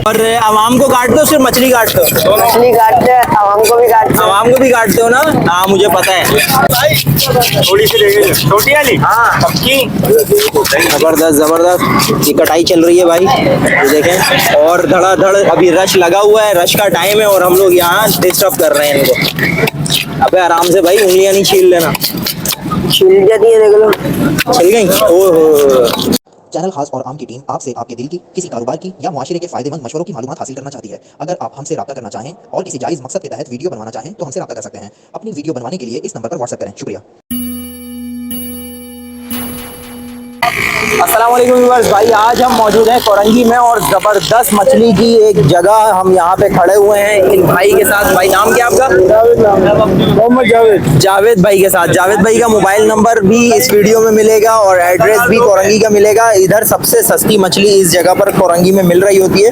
और आवाम को काटते हो सिर्फ मछली काटते हो? मछली काटते हैं, आवाम को भी काटते हैं। आवाम को भी काटते हो ना? हाँ मुझे पता है। थोड़ी सी देंगे, छोटी वाली। हाँ पक्की। जबरदस्त जबरदस्त, ये कटाई चल रही है भाई, ये देखें। और धड़ाधड़ अभी रश लगा हुआ है, रश का टाइम है और हम लोग यहाँ डिस्टर्ब कर रहे हैं इनको। अबे आराम से भाई, उंगलियां नहीं छील लेना। छिल जाती है, देख लो। छिल गई? ओहो। चैनल खास और आम की टीम आपसे आपके दिल की, किसी कारोबार की या मुआशरे के फायदेमंद मशवरों की मालूमात हासिल करना चाहती है। अगर आप हमसे राब्ता करना चाहें और किसी जायज़ मकसद के तहत वीडियो बनवाना चाहें तो हमसे राब्ता कर सकते हैं। अपनी वीडियो बनवाने के लिए इस नंबर पर व्हाट्सएप करें। शुक्रिया। अस्सलाम वालेकुम व्यूअर्स, भाई आज हम मौजूद हैं कोरंगी में और ज़बरदस्त मछली की एक जगह हम यहाँ पे खड़े हुए हैं इन भाई के साथ। भाई नाम क्या आपका? मोहम्मद जावेद। जावेद भाई के साथ। जावेद भाई का मोबाइल नंबर भी इस वीडियो में मिलेगा और एड्रेस भी कोरंगी का मिलेगा। इधर सबसे सस्ती मछली इस जगह पर कोरंगी में मिल रही होती है,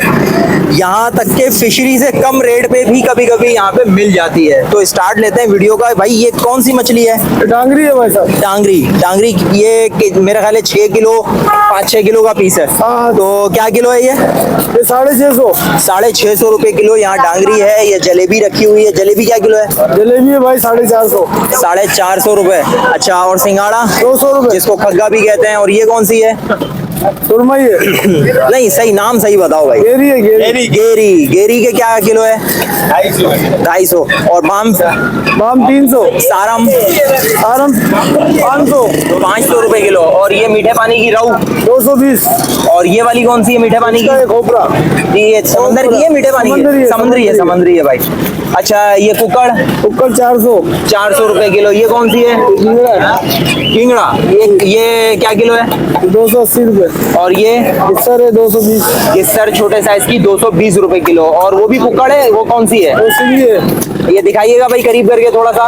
यहाँ तक के फिशरी से कम रेट पे भी कभी कभी यहाँ पे मिल जाती है। तो स्टार्ट लेते हैं वीडियो का। भाई ये कौन सी मछली है? डांगरी है भाई साहब। डांगरी। डांगरी ये मेरा ख्याल है 6 किलो 5-6 किलो का पीस है। हाँ। तो क्या किलो है ये? 650। 650 रुपए किलो यहाँ डांगरी है। ये जलेबी रखी हुई है। जलेबी क्या किलो है? जलेबी है भाई 450। 450 रुपए। अच्छा, और सिंगाड़ा? 200 रुपए। जिसको खग्गा भी कहते हैं। और ये कौन सी है? सुरमई है। नहीं, सही नाम सही बताओ भाई। गेरी है, गेरी। गेरी। गेरी के क्या किलो है? 250। और बाम? बाम 300। सारम? आरम 500। 500 रुपए किलो। और ये मीठे पानी की रहू? 220। और ये वाली कौन सी है मीठे पानी की? खोपरा। ये समंदर की है मीठे पानी की? समुद्री है, समुद्री है भाई। अच्छा, ये कुकड़? कुक्कर 400। 400 रुपए किलो। ये कौन सी है? किंगड़ा। ये क्या किलो है? 280 रुपए। और ये सर है 220। किस्सर छोटे साइज की 220 रुपए किलो। और वो भी कुकड़ है, वो कौन सी है? ये दिखाइएगा भाई करीब करके थोड़ा सा।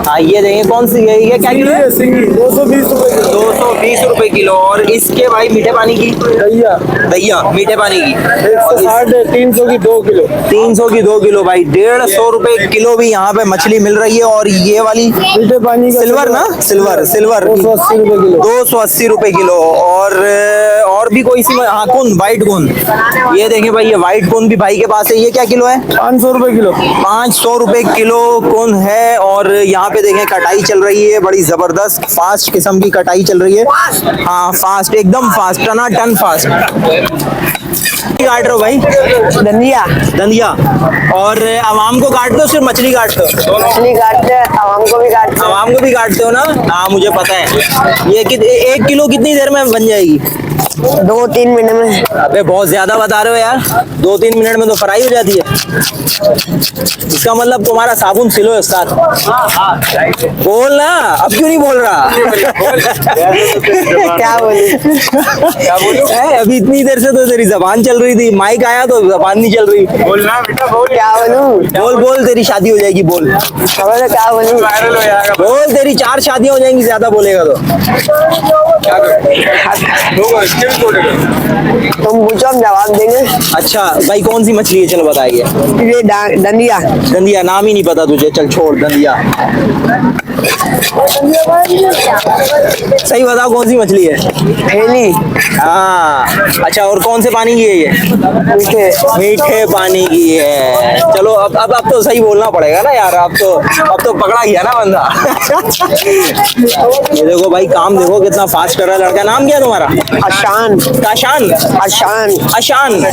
हाँ ये देखें कौन सी है, ये क्या किलो है? 220 रुपए। 220 रुपए किलो। और इसके भाई मीठे पानी की? दैया। दैया मीठे पानी की 160 है, 300 की 2 किलो। 300 की 2 किलो भाई। 150 रुपए किलो भी यहाँ पे मछली मिल रही है। और ये वाली मीठे पानी का सिल्वर ना? सिल्वर 280 रुपए किलो। 280 रुपए किलो। और भी कोई सी? हाँ कौन? व्हाइट कौन। ये देखें भाई, ये व्हाइट कौन भी भाई के पास है। ये क्या किलो है? 500 रुपए किलो। 500 रुपए किलो कौन है। और यहाँ पे देखें कटाई चल रही है, बड़ी जबरदस्त फास्ट किस्म की कटाई चल रही है। हाँ फास्ट, एकदम फास्ट, टना टन फास्ट। काट रहे हो भाई? धनिया। धनिया। और आवाम को काटते हो सिर्फ मछली काटते हो? मछली काटते हैं, आवाम को भी काटते हैं। आवाम को भी काटते हो ना? हाँ मुझे पता है। ये 1 किलो कितनी देर में बन जाएगी? 2-3 मिनट में। अबे बहुत ज्यादा बता रहे हो यार। 2-3 मिनट में तो फ्राई हो जाती है। इसका मतलब तुम्हारा साबुन सिलो है उस्ताद। बोल ना, अब क्यों नहीं बोल रहा? क्या बोलूं? अभी इतनी देर से तो तेरी जबान चल रही थी, माइक आया तो जबान नहीं चल रही। बोलना बेटा, बोल। क्या बोलूं? बोल तेरी शादी हो जाएगी, बोल। खबर है, क्या बोलूं? वायरल हो जाएगा। बोल तेरी 4 शादियां हो जाएंगी ज्यादा बोलेगा तो। क्या करें? तुम पूछो, हम जवाब देंगे। अच्छा भाई कौन सी मछली है? चलो बताइए। ये धनिया। दंदिया नाम ही नहीं पता तुझे, चल छोड़ दंदिया। सही बताओ कौन सी मछली है? थैली। हाँ अच्छा, और कौन से पानी की है ये? मीठे पानी की है। चलो अब तो सही बोलना पड़ेगा ना यार। अब तो पकड़ा गया ना बंदा। ये देखो भाई, काम देखो कितना फास्ट कर रहा है लड़का। नाम क्या है तुम्हारा? आशान। आशान? आशान। आशान।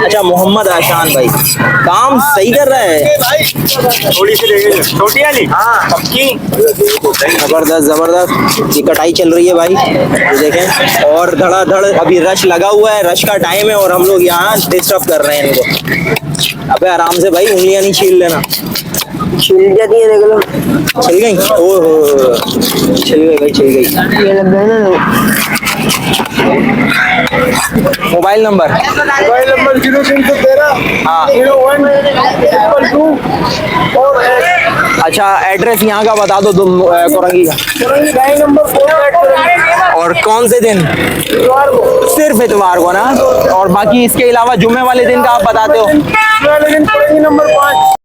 अच्छा मोहम्मद आशान भाई, काम सही कर रहा है। थोड़ी सी देंगे, छोटी वाली। हाँ पक्की। जबरदस्त जबरदस्त, ये कटाई चल रही है भाई, ये देखें। और धड़ाधड़ अभी रश लगा हुआ है, रश का टाइम है और हम लोग यहाँ डिस्टर्ब कर रहे हैं इनको। अबे आराम से भाई, उंगलियां नहीं छील लेना। छिल जाती है, देख लो। छिल गई? ओहो, छिल गई भाई, छिल गई। ये लग गया ना। Mobile number? मोबाइल नंबर 0313 हाँ 01 222 और अच्छा, एड्रेस यहाँ का बता दो तुम कोरंगी का। गाय नंबर 4। और कौन से दिन? सिर्फ इतवार को ना? और बाकी इसके अलावा जुम्मे वाले दिन का आप बताते हो? नंबर 5।